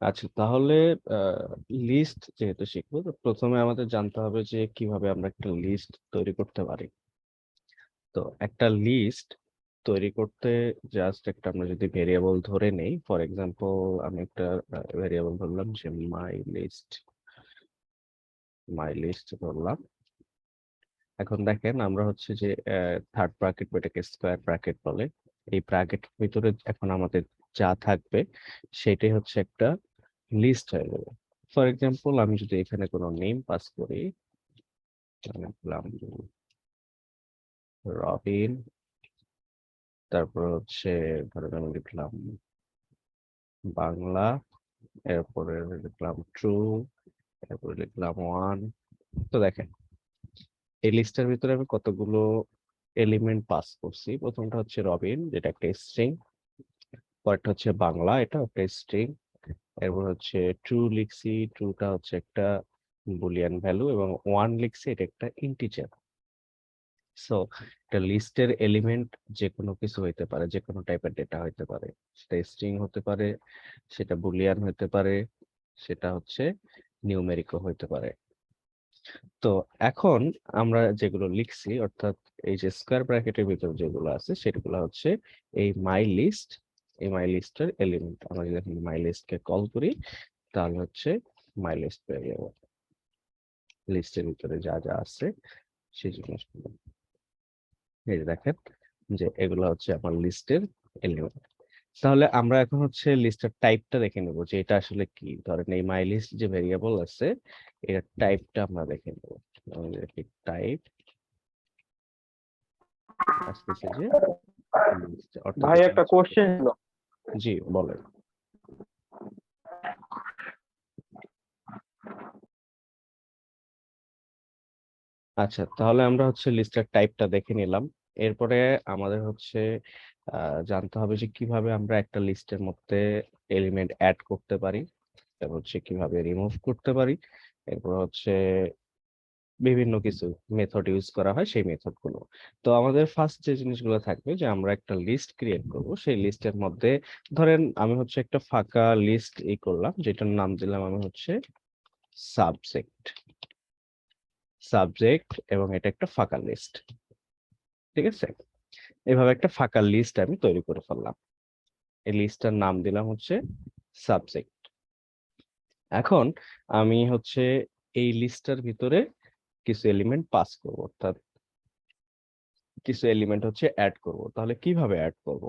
আচ্ছা, তাহলে লিস্ট যেহেতু শিখবো, তো প্রথমে আমাদের জানতে হবে যে কিভাবে আমরা একটা লিস্ট তৈরি করতে পারি। তো একটা লিস্ট তৈরি করতে জাস্ট একটা আমরা যদি ভেরিয়েবল ধরে নেই, ফর এক্সাম্পল আমি একটা ভেরিয়েবল ধরলাম যে মাই লিস্ট ধরলাম। এখন দেখেন আমরা হচ্ছে যে থার্ড ব্র্যাকেট বা এটাকে স্কোয়ার ব্র্যাকেট বলে, এই ব্র্যাকেটের ভিতরে এখন আমাদের যা থাকবে সেটাই হচ্ছে একটা লিস্ট হয়ে যাবে। ফর এক্সাম্পল আমি যদি এখানে কোনো নেম পাস করি, আমি লিখলাম রবিন, তারপর হচ্ছে ধরেন আমি লিখলাম বাংলা, এরপরে লিখলাম ট্রু, এরপরে লিখলাম ওয়ান। তো দেখেন এই লিস্টের ভিতরে আমি কতগুলো এলিমেন্ট পাস করছি। প্রথমটা হচ্ছে রবিন, যেটা একটা স্ট্রিং। পরেরটা হচ্ছে বাংলা, এটা একটা স্ট্রিং। এরপর হচ্ছে ট্রু লিখছি, ট্রুটা হচ্ছে একটা বুলিয়ান ভ্যালু, এবং ওয়ান লিখছি, এটা একটা ইন্টিজার। সো একটা লিস্টের এলিমেন্ট যে কোনো কিছু হইতে পারে, যে কোনো টাইপের ডেটা হইতে পারে, সেটা স্ট্রিং হতে পারে, সেটা বুলিয়ান হতে পারে, সেটা হচ্ছে নিউমেরিকও হইতে পারে। তো এখন আমরা যেগুলো লিখছি, অর্থাৎ এই যে স্কোয়ার ব্র্যাকেটের ভিতর যেগুলো আছে সেগুলো হচ্ছে এই মাই লিস্ট। এই মাই লিস্টের এলিমেন্ট আমরা যদি এখন মাই লিস্টকে কল করি, তাহলে হচ্ছে মাই লিস্ট পেয়ে যাবো। লিস্টের ভিতরে যা যা আছে সেই জিনিসগুলো এই যে দেখেন যে এগুলো হচ্ছে আমার লিস্টের এলিমেন্ট। তাহলে আমরা এখন হচ্ছে লিস্টের টাইপটা দেখে নেবো যে এটা আসলে কি। ধরেন এই মাই লিস্ট যে ভেরিয়েবল আছে, এর টাইপটা আমরা দেখে নেবো। টাইপ আসতেছে যে list, অর্থাৎ ভাই এটা একটা হচ্ছে। কোশ্চেন ছিল। জি বলেন। আচ্ছা, তাহলে আমরা হচ্ছে লিস্টের টাইপটা দেখে নিলাম। এরপরে আমাদের হচ্ছে জানতে হবে যে কিভাবে আমরা একটা লিস্টের মধ্যে এলিমেন্ট অ্যাড করতে পারি, তারপর হচ্ছে কিভাবে রিমুভ করতে পারি, এরপর হচ্ছে বিভিন্ন কিছু মেথড ইউজ করা হয় সেই মেথড গুলো। তো আমাদের ফার্স্ট যে জিনিসগুলো থাকবে যে আমরা একটা লিস্ট ক্রিয়েট করব, সেই লিস্টের মধ্যে ধরেন আমি হচ্ছে একটা ফাঁকা লিস্ট করলাম, যেটার নাম দিলাম আমি হচ্ছে সাবজেক্ট। সাবজেক্ট এবং এটা একটা ফাঁকা লিস্ট, ঠিক আছে। এভাবে একটা ফাঁকা লিস্ট আমি তৈরি করে ফেললাম। এই লিস্টটার নাম দিলাম হচ্ছে সাবজেক্ট। এখন আমি হচ্ছে এই লিস্টটার ভিতরে কিছু এলিমেন্ট পাস করব, অর্থাৎ কিছু এলিমেন্ট হচ্ছে অ্যাড করব। তাহলে কিভাবে অ্যাড করব?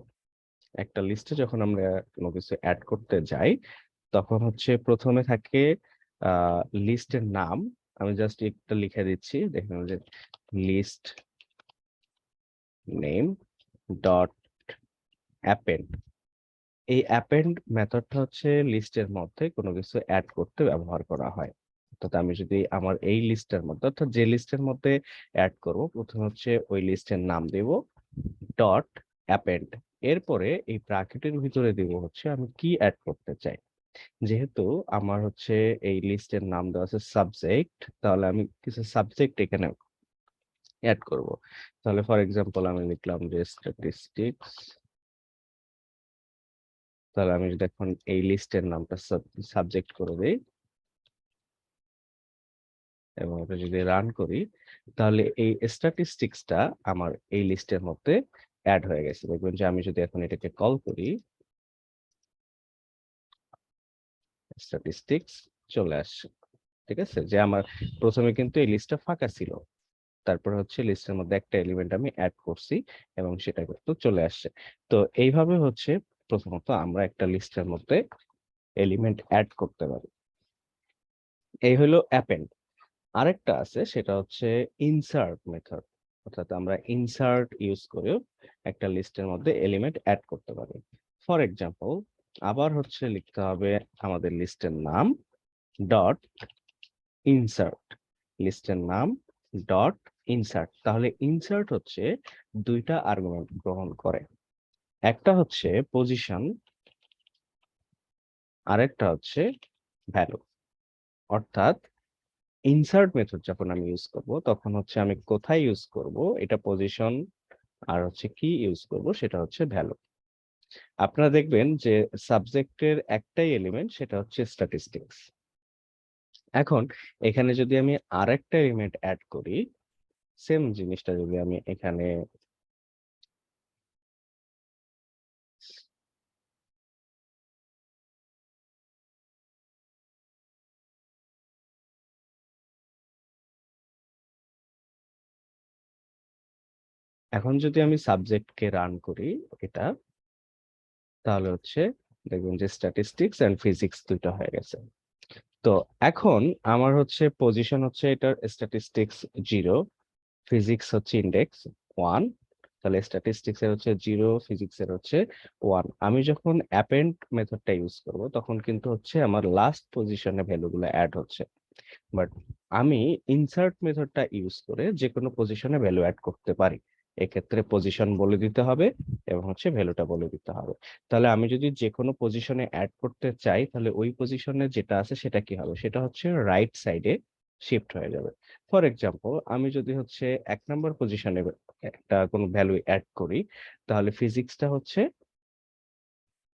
একটা লিস্টে যখন আমরা কোনো কিছু অ্যাড করতে যাই, তখন হচ্ছে প্রথমে থাকে লিস্টের নাম। আমি জাস্ট একটা লিখে দিচ্ছি, দেখুন যে লিস্ট নেম ডট অ্যাপেন্ড। এই অ্যাপেন্ড মেথডটা হচ্ছে লিস্টের মধ্যে কোনো কিছু অ্যাড করতে ব্যবহার করা হয়। অর্থাৎ আমি যদি আমার এই লিস্টের মধ্যে, অর্থাৎ যে লিস্টের মধ্যে অ্যাড করব, প্রথমে হচ্ছে ওই লিস্টের নাম দেব ডট অ্যাপেন্ড। এরপরে এই ব্র্যাকেটের ভিতরে দিব হচ্ছে আমি কি অ্যাড করতে চাই। যেহেতু আমার হচ্ছে এই লিস্টের নাম দেওয়া আছে সাবজেক্ট, তাহলে আমি কিছু সাবজেক্ট এখানে অ্যাড করব। তাহলে ফর এক্সাম্পল আমি লিখলাম যে স্ট্যাটিস্টিক্স। তাহলে আমি যদি এখন এই লিস্টের নামটা সাবজেক্ট করে দিই এবং এটা যদি রান করি, তাহলে এই স্ট্যাটিস্টিক্সটা আমার এই লিস্টের মধ্যে অ্যাড হয়ে গেছে। দেখবেন যে আমি যদি এখন এটাকে কল করি, স্ট্যাটিস্টিক্স চলে আসছে। ঠিক আছে, যে আমার প্রথমে কিন্তু এই লিস্টটা ফাঁকা ছিল, তারপর হচ্ছে লিস্টের মধ্যে একটা এলিমেন্ট আমি অ্যাড করছি এবং সেটা কিন্তু চলে আসছে। তো এইভাবে হচ্ছে প্রথমত আমরা একটা লিস্টের মধ্যে এলিমেন্ট অ্যাড করতে পারি। এই হলো অ্যাপেন্ড। আরেকটা আছে, সেটা হচ্ছে ইনসার্ট মেথড। অর্থাৎ আমরা ইনসার্ট ইউজ করেও একটা লিস্টের মধ্যে এলিমেন্ট অ্যাড করতে পারি। ফর এক্সাম্পল আবার হচ্ছে লিখতে হবে আমাদের লিস্টের নাম ডট ইনসার্ট। লিস্টের নাম ডট ইনসার্ট। তাহলে ইনসার্ট হচ্ছে দুইটা আর্গুমেন্ট গ্রহণ করে, একটা হচ্ছে পজিশন, আরেকটা হচ্ছে ভ্যালু। অর্থাৎ ইনসার্ট মেথড যখন আমি ইউজ করব, তখন হচ্ছে আমি কোথায় ইউজ করব এটা পজিশন, আর হচ্ছে কি ইউজ করব সেটা হচ্ছে ভ্যালু। আপনারা দেখবেন যে সাবজেক্টের একটাই এলিমেন্ট, সেটা হচ্ছে স্ট্যাটিস্টিক্স। এখন এখানে যদি আমি আরেকটা এলিমেন্ট অ্যাড করি, সেম জিনিসটা যদি আমি এখানে এখন যদি আমি সাবজেক্টকে রান করি এটা, তাহলে হচ্ছে দেখবেন যে স্ট্যাটিস্টিক্স এন্ড ফিজিক্স দুইটা হয়ে গেছে। তো এখন আমার হচ্ছে পজিশন হচ্ছে এটার স্ট্যাটিস্টিক্স 0, ফিজিক্স হচ্ছে ইন্ডেক্স 1। তাহলে স্ট্যাটিস্টিক্স এর হচ্ছে 0, ফিজিক্স এর হচ্ছে 1। আমি যখন অ্যাপেন্ড মেথডটা ইউজ করব তখন কিন্তু হচ্ছে আমার লাস্ট পজিশনে ভ্যালুগুলো অ্যাড হচ্ছে। বাট আমি ইনসার্ট মেথডটা ইউজ করে যে কোনো পজিশনে ভ্যালু অ্যাড করতে পারি। এক্ষেত্রে পজিশন বলে দিতে হবে এবং হচ্ছে ভ্যালুটা বলে দিতে হবে। তাহলে আমি যদি যে কোনো পজিশনে অ্যাড করতে চাই, তাহলে ওই পজিশনে যেটা আছে সেটা কি হবে, সেটা হচ্ছে রাইট সাইডে শিফট হয়ে যাবে। ফর এক্সাম্পল, আমি যদি হচ্ছে 1 নম্বর পজিশনে একটা কোনো ভ্যালু অ্যাড করি, তাহলে ফিজিক্সটা হচ্ছে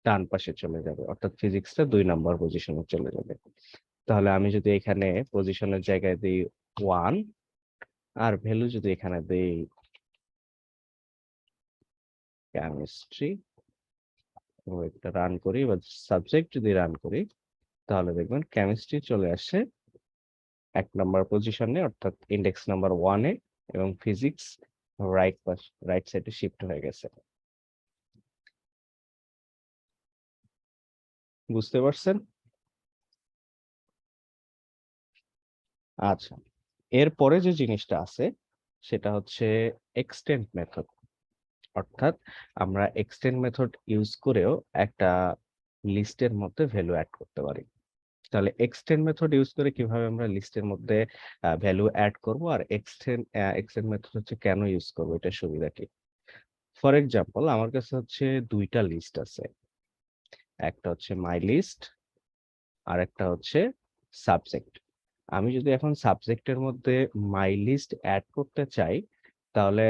ডান পাশে চলে যাবে, অর্থাৎ ফিজিক্সটা 2 নম্বর পজিশনে চলে যাবে। তাহলে আমি যদি এখানে পজিশনের জায়গায় দিই 1, আর ভ্যালু যদি এখানে দেই কেমিস্ট্রি, এটা রান করি বা সাবজেক্ট যদি রান করি, তাহলে দেখবেন কেমিস্ট্রি চলে আসছে 1 নম্বর পজিশনে, অর্থাৎ ইন্ডেক্স নাম্বার 1-এ, এবং ফিজিক্স রাইট সাইডে শিফট হয়ে গেছে। বুঝতে পারছেন? আচ্ছা, এরপরে যে জিনিসটা আছে সেটা হচ্ছে এক্সটেন্ড মেথড। অর্থাৎ আমরা এক্সটেন্ড মেথড ইউজ করেও একটা লিস্টের মধ্যে ভ্যালু অ্যাড করতে পারি। তাহলে এক্সটেন্ড মেথড ইউজ করে কিভাবে আমরা লিস্টের মধ্যে ভ্যালু অ্যাড করব, আর এক্সটেন্ড মেথড হচ্ছে কেন ইউজ করব, এটা সুবিধা কি? ফর এক্সাম্পল, আমার কাছে হচ্ছে 2টা লিস্ট আছে, একটা হচ্ছে মাই লিস্ট আর একটা হচ্ছে সাবজেক্ট। আমি যদি এখন সাবজেক্টের মধ্যে মাই লিস্ট অ্যাড করতে চাই, তাহলে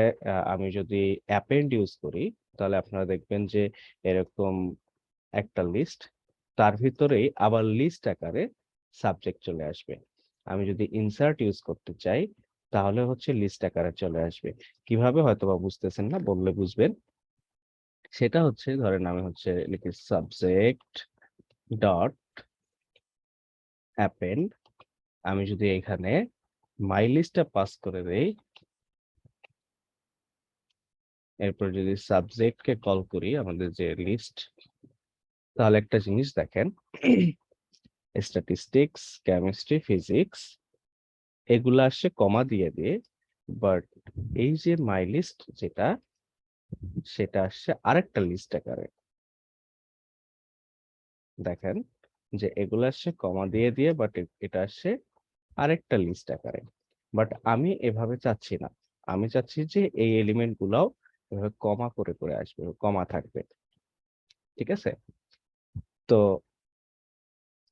আমি যদি অ্যাপেন্ড ইউজ করি, তাহলে আপনারা দেখবেন যে এরকম একটা লিস্ট, তার ভিতরেই আবার লিস্ট আকারে সাবজেক্ট চলে আসবে। আমি যদি ইনসার্ট ইউজ করতে চাই, তাহলে হচ্ছে লিস্ট আকারে চলে আসবে। কিভাবে হয়তোবা বুঝতেছেন না, বললে বুঝবেন। সেটা হচ্ছে, ধরেন আমি হচ্ছে লিখি সাবজেক্ট ডট অ্যাপেন্ড। আমি যদি এখানে মাই লিস্টটা পাস করে দেই, এরপর যদি সাবজেক্টকে কল করি আমাদের যে লিস্ট, তাহলে একটা জিনিস দেখেন, স্ট্যাটিস্টিক্স, কেমিস্ট্রি, ফিজিক্স এগুলা আসছে কমা দিয়ে দিয়ে, বাট এই যে মাই লিস্ট যেটা, সেটা আসছে আরেকটা লিস্ট আকারে। দেখেন যে এগুলা আসছে কমা দিয়ে দিয়ে, বাট এটা আসছে আরেকটা লিস্ট আকারে। বাট আমি এভাবে চাচ্ছি না, আমি চাচ্ছি যে এই এলিমেন্ট গুলাও এভাবে কমা করে করে আসবে, কমা থাকবে। ঠিক আছে? তো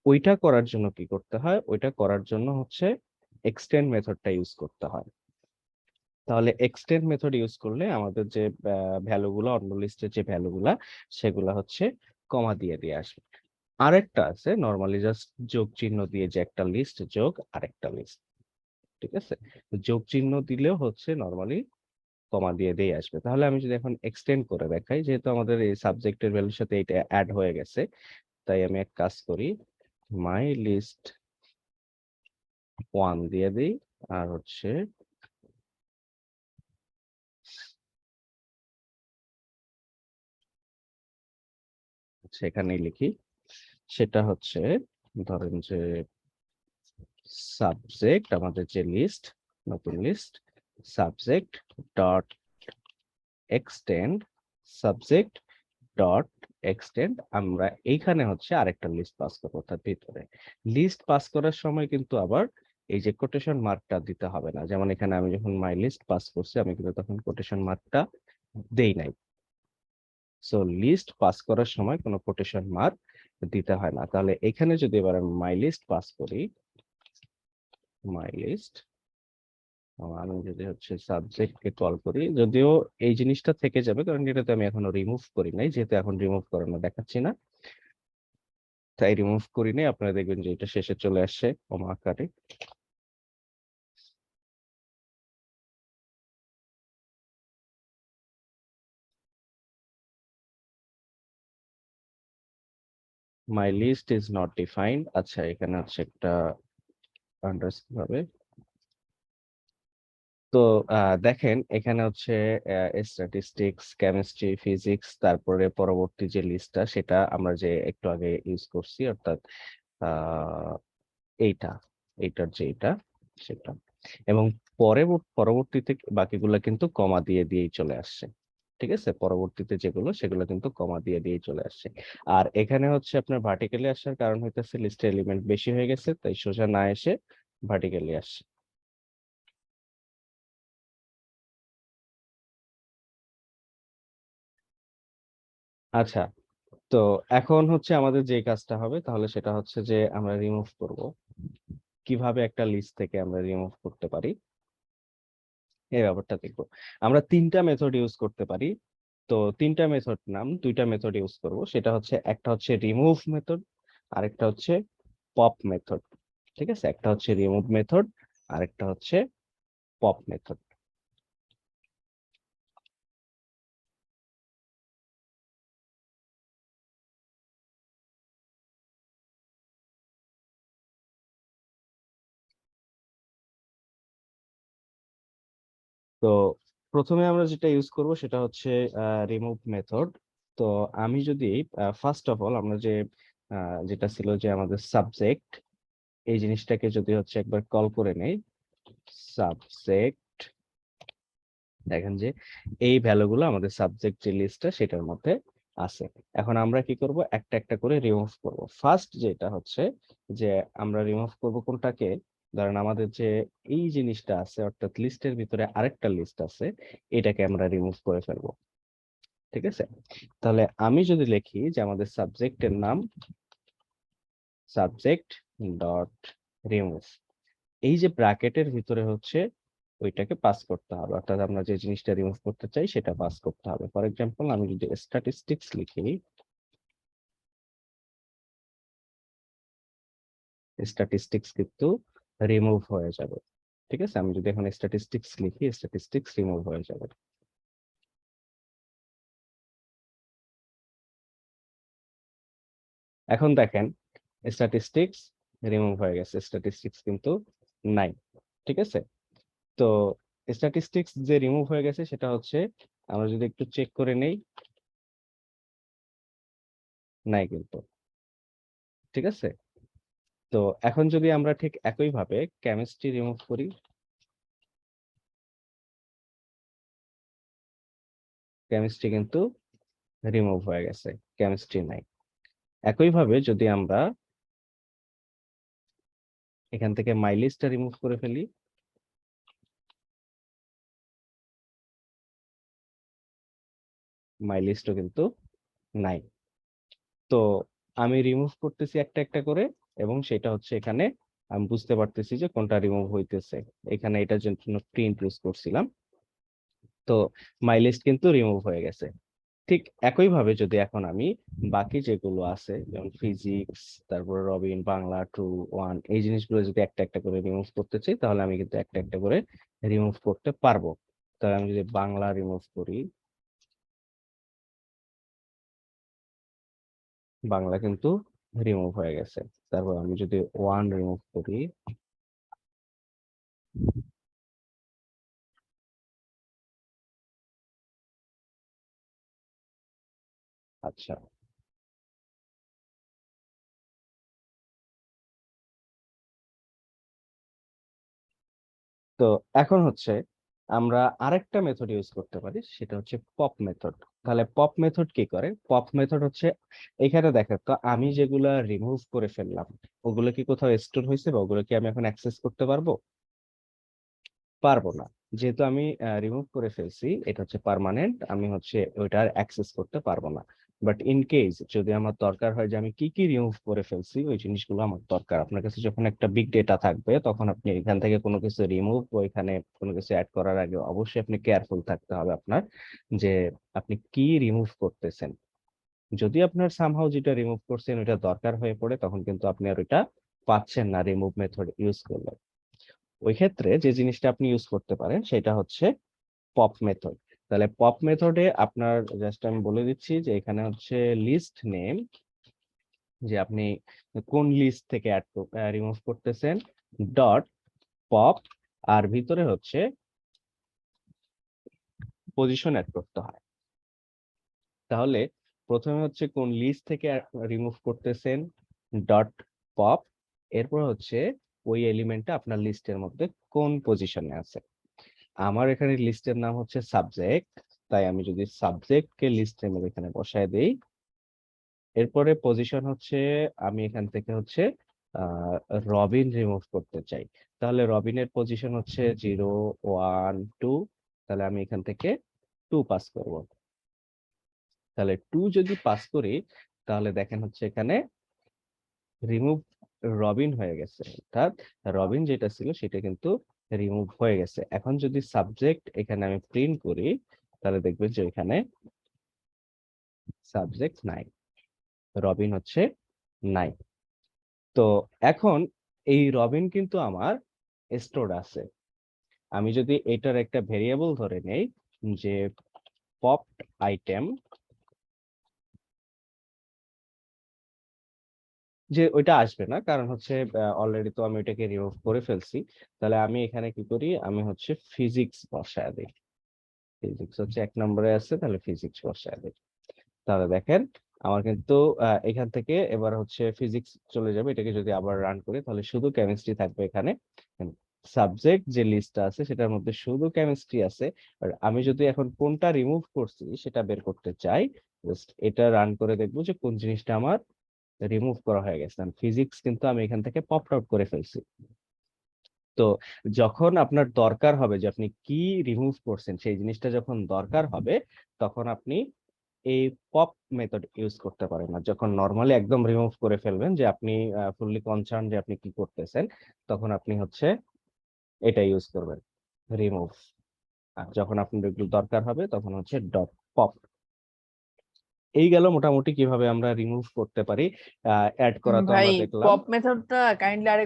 ওইটা করার জন্য কি করতে হয়, ওইটা করার জন্য হচ্ছে এক্সটেন্ড মেথডটা ইউজ করতে হয়। তাহলে এক্সটেন্ড মেথড ইউজ করলে আমাদের যে ভ্যালুগুলো, অন্য লিস্টের যে ভ্যালুগুলা, সেগুলা হচ্ছে কমা দিয়ে দিয়ে আসবে। আরেকটা আছে নরমালি জাস্ট যোগ চিহ্ন দিয়ে, যে একটা লিস্ট যোগ আরেকটা লিস্ট। ঠিক আছে? যোগ চিহ্ন দিলেও হচ্ছে নরমালি কমা দিয়ে দিয়ে আসবে। তাহলে আমি যদি এখন এক্সটেন্ড করে দেখাই, যেহেতু আমাদের এই সাবজেক্টের ভ্যালুর সাথে এটা অ্যাড হয়ে গেছে, তাই আমি এক কাজ করি, মাই লিস্ট 1 দিয়ে দিই, আর হচ্ছে সেখানেই লিখি, সেটা হচ্ছে ধরেন যে সাবজেক্ট, আমাদের যে লিস্ট, নতুন list, subject dot extend, subject dot extend. আমরা এইখানে হচ্ছে আরেকটা লিস্ট পাস করবো, অর্থাৎ ভিতরে লিস্ট পাস করার সময় কিন্তু আবার এই যে কোটেশন মার্কটা দিতে হবে না। যেমন এখানে আমি যখন মাই লিস্ট পাস করছি, আমি কিন্তু তখন কোটেশন মার্কটা দেই নাই। সো লিস্ট পাস করার সময় কোনো কোটেশন মার্ক দিতে হয় না। তাহলে এখানে যদি এবার আমি মাই লিস্ট পাস করি, মাই লিস্ট, আমি যদি হচ্ছে সাবজেক্টকে কল করি, যদিও এই জিনিসটা থেকে যাবে কারণ এটাতে আমি এখনো রিমুভ করি নাই, যেহেতু এখন রিমুভ করানো দেখাচ্ছি না, তাই রিমুভ করি নাই। আপনারা দেখবেন যে এটা শেষে চলে আসছে কমা আকারে। My list is not defined. আচ্ছা, এখানে হচ্ছে একটা আন্ডারস্কোর হবে। তো দেখেন এখানে হচ্ছে স্ট্যাটিস্টিক্স, কেমিস্ট্রি, ফিজিক্স, তারপরে পরবর্তী যে লিস্টটা সেটা আমরা যে একটু আগে ইউজ করছি, অর্থাৎ আহ এইটা, এইটার যে এটা সেটা। এবং পরবর্তীতে বাকিগুলো কিন্তু কমা দিয়ে দিয়েই চলে আসছে। ঠিক আছে, পরবর্তীতে যেগুলো সেগুলো কিন্তু কমা দিয়ে দিয়েই চলে আসছে। আর এখানে হচ্ছে আপনার ভার্টিক্যালি আসার কারণ হইতেছে লিস্টের এলিমেন্ট বেশি হয়ে গেছে, তাই সোজা না এসে ভার্টিক্যালি আসছে। আচ্ছা, তো এখন হচ্ছে আমাদের যে কাজটা হবে তাহলে সেটা হচ্ছে যে আমরা রিমুভ করব। কিভাবে একটা লিস্ট থেকে আমরা রিমুভ করতে পারি এই ব্যাপারটা দেখবো। আমরা তিনটা মেথড ইউজ করতে পারি। তো তিনটা মেথড নাম, দুইটা মেথড ইউজ করব। সেটা হচ্ছে, একটা হচ্ছে রিমুভ মেথড, আরেকটা হচ্ছে পপ মেথড। ঠিক আছে, একটা হচ্ছে রিমুভ মেথড, আরেকটা হচ্ছে পপ মেথড। তো প্রথমে আমরা যেটা ইউজ করব সেটা হচ্ছে রিমুভ মেথড। তো আমি যদি ফার্স্ট অফ অল আমরা যে যেটা ছিল যে আমাদের সাবজেক্ট, এই জিনিসটাকে যদি হচ্ছে একবার কল করে নেই, সাবজেক্ট, দেখেন যে এই ভ্যালুগুলো আমাদের সাবজেক্ট যে লিস্টটা সেটার মধ্যে আছে। এখন আমরা কি করব, একটা একটা করে রিমুভ করব। ফার্স্ট যেটা হচ্ছে যে আমরা রিমুভ করব কোনটাকে, ধরেন আমাদের যে এই জিনিসটা আছে, অর্থাৎ লিস্টের ভিতরে আরেকটা লিস্ট আছে, এটাকে আমরা রিমুভ করে ফেলবো। ঠিক আছে, তাহলে আমি যদি লিখি যে আমাদের সাবজেক্টের নাম সাবজেক্ট ডট রিমুভ, এই যে ব্র্যাকেটের ভিতরে হচ্ছে ওইটাকে পাস করতে হবে, অর্থাৎ আমরা যে জিনিসটা রিমুভ করতে চাই সেটা পাস করতে হবে। ফর এক্সাম্পল আমি যদি স্ট্যাটিস্টিক্স লিখি, স্ট্যাটিস্টিক্স কিন্তু রিমুভ হয়ে যাবে। ঠিক আছে, আমি যদি এখন স্ট্যাটিস্টিক্স লিখি, স্ট্যাটিস্টিক্স রিমুভ হয়ে যাবে। এখন দেখেন স্ট্যাটিস্টিক্স রিমুভ হয়ে গেছে, স্ট্যাটিস্টিক্স কিন্তু নাই। ঠিক আছে, তো স্ট্যাটিস্টিক্স যে রিমুভ হয়ে গেছে সেটা হচ্ছে, আমরা যদি একটু চেক করে নেই, নাই কিন্তু। ঠিক আছে, তো এখন যদি আমরা ঠিক একই ভাবে কেমিস্ট্রি রিমুভ করি, কেমিস্ট্রি কিন্তু রিমুভ হয়ে গেছে, কেমিস্ট্রি নাই। একই ভাবে যদি আমরা এখান থেকে মাই লিস্টটা রিমুভ করে ফেলি, মাই লিস্টও কিন্তু নাই। তো আমি রিমুভ করতেছি একটা একটা করে, এবং সেটা হচ্ছে এখানে আমি বুঝতে পারতেছি যে কোনটা রিমুভ হইতেছে। এখানে এটার জন্য প্রিন্ট ইউজ করছিলাম। তো মাই লিস্ট কিন্তু রিমুভ হয়ে গেছে। ঠিক একই ভাবে যদি এখন আমি বাকি যেগুলো আছে, যেমন ফিজিক্স, তারপরে রবিন, বাংলা, টু, ওয়ান, এই জিনিসগুলো যদি একটা একটা করে রিমুভ করতে চাই, তাহলে আমি কিন্তু একটা একটা করে রিমুভ করতে পারবো। তাহলে আমি যদি বাংলা রিমুভ করি, বাংলা কিন্তু রিমুভ হয়ে গেছে। তারপর আমি যদি ওয়ান রিমুভ করি, আচ্ছা, তো এখন হচ্ছে আমরা আরেকটা মেথড ইউজ করতে পারি, সেটা হচ্ছে পপ মেথড। তাহলে পপ মেথড কি করে, পপ মেথড হচ্ছে, এখানে দেখেন তো আমি যেগুলা রিমুভ করে ফেললাম ওগুলো কি কোথাও স্টোর হয়েছে, বা ওগুলো কি আমি এখন অ্যাক্সেস করতে পারবো? পারবো না। যেহেতু আমি রিমুভ করে ফেলছি, এটা হচ্ছে পার্মানেন্ট, আমি হচ্ছে ওইটার অ্যাক্সেস করতে পারবো না। বাট ইন কেস যদি আমার দরকার হয় যে আমি কি কি রিমুভ করে ফেলছি, ওই জিনিসগুলো আমার দরকার। আপনার কাছে যখন একটা বিগ ডেটা থাকবে, তখন আপনি এখান থেকে কোনো কিছু রিমুভ, ওইখানে কোনো কিছু অ্যাড করার আগে অবশ্যই আপনি কেয়ারফুল থাকতে হবে আপনার, যে আপনি কি রিমুভ করতেছেন। যদি আপনার সামহাও যেটা রিমুভ করছেন ওইটা দরকার হয়ে পড়ে, তখন কিন্তু আপনি আর ওইটা পাচ্ছেন না রিমুভ মেথড ইউজ করলে। ওই ক্ষেত্রে যে জিনিসটা আপনি ইউজ করতে পারেন সেটা হচ্ছে পপ মেথড। তাহলে পপ মেথডে আপনার, জাস্ট আমি বলে দিচ্ছি যে এখানে হচ্ছে লিস্ট নেম, যে আপনি কোন লিস্ট থেকে রিমুভ করতেছেন, ডট পপ, আর ভিতরে হচ্ছে পজিশন অ্যাড করতে হয়। তাহলে প্রথমে হচ্ছে কোন লিস্ট থেকে রিমুভ করতেছেন, ডট পপ, এরপর হচ্ছে ওই এলিমেন্টটা আপনার লিস্টের মধ্যে কোন পজিশনে আছে। আমার এখানে লিস্টের নাম হচ্ছে সাবজেক্ট, তাই আমি যদি সাবজেক্ট কে লিস্ট নেম এখানে বসায় দেই, এরপরে পজিশন হচ্ছে আমি এখান থেকে হচ্ছে আহ রবিন রিমুভ করতে চাই। তাহলে রবিনের পজিশন হচ্ছে 0 1 2, তাহলে আমি এখান থেকে 2 পাস করব। তাহলে 2 যদি পাস করি, তাহলে দেখেন হচ্ছে এখানে রিমুভ রবিন হয়ে গেছে, অর্থাৎ রবিন যেটা ছিল সেটা কিন্তু রিমুভ হয়ে গেছে। এখন যদি সাবজেক্ট এখানে আমি প্রিন্ট করি, তাহলে দেখবেন যে এখানে সাবজেক্ট নাই, রবিন হচ্ছে নাই। তো এখন এই রবিন কিন্তু আমার স্টোর আছে। আমি যদি এটার একটা ভেরিয়েবল ধরে নেই যে পপড আইটেম, যে ওইটা আসবে না, কারণ হচ্ছে অলরেডি তো আমি ওইটাকে রিমুভ করে ফেলছি। তাহলে আমি এখানে কি করি, আমি হচ্ছে ফিজিক্স বসায় দিই। ফিজিক্স হচ্ছে 1 নম্বরে আছে, তাহলে ফিজিক্স বসায় দিই। তাহলে দেখেন আমার কিন্তু এখান থেকে এবার হচ্ছে ফিজিক্স চলে যাবে। এটাকে যদি আবার রান করি, তাহলে শুধু কেমিস্ট্রি থাকবে এখানে। সাবজেক্ট যে লিস্টটা আছে সেটার মধ্যে শুধু কেমিস্ট্রি আছে। আর আমি যদি এখন কোনটা রিমুভ করছি সেটা বের করতে চাই, জাস্ট এটা রান করে দেখবো যে কোন জিনিসটা আমার রিমুভ করা হয়ে গেছে। ফিজিক্স কিন্তু আমি এখান থেকে পপ আউট করে ফেলছি। তো যখন আপনার দরকার হবে যে আপনি কি রিমুভ করছেন, সেই জিনিসটা যখন দরকার হবে, তখন আপনি এই পপ মেথড ইউজ করতে পারেন না। যখন নর্মালি একদম রিমুভ করে ফেলবেন, যে আপনি ফুললি কনসার্ন যে আপনি কি করতেছেন, তখন আপনি হচ্ছে এটা ইউজ করবেন, রিমুভ। আর যখন আপনার এগুলো দরকার হবে, তখন হচ্ছে ডট পপ। এই গেল মোটামুটি কিভাবে আমরা রিমুভ করতে পারি। অ্যাড করা তো ভাই আমরা দেখলাম। Pop মেথডটা kindly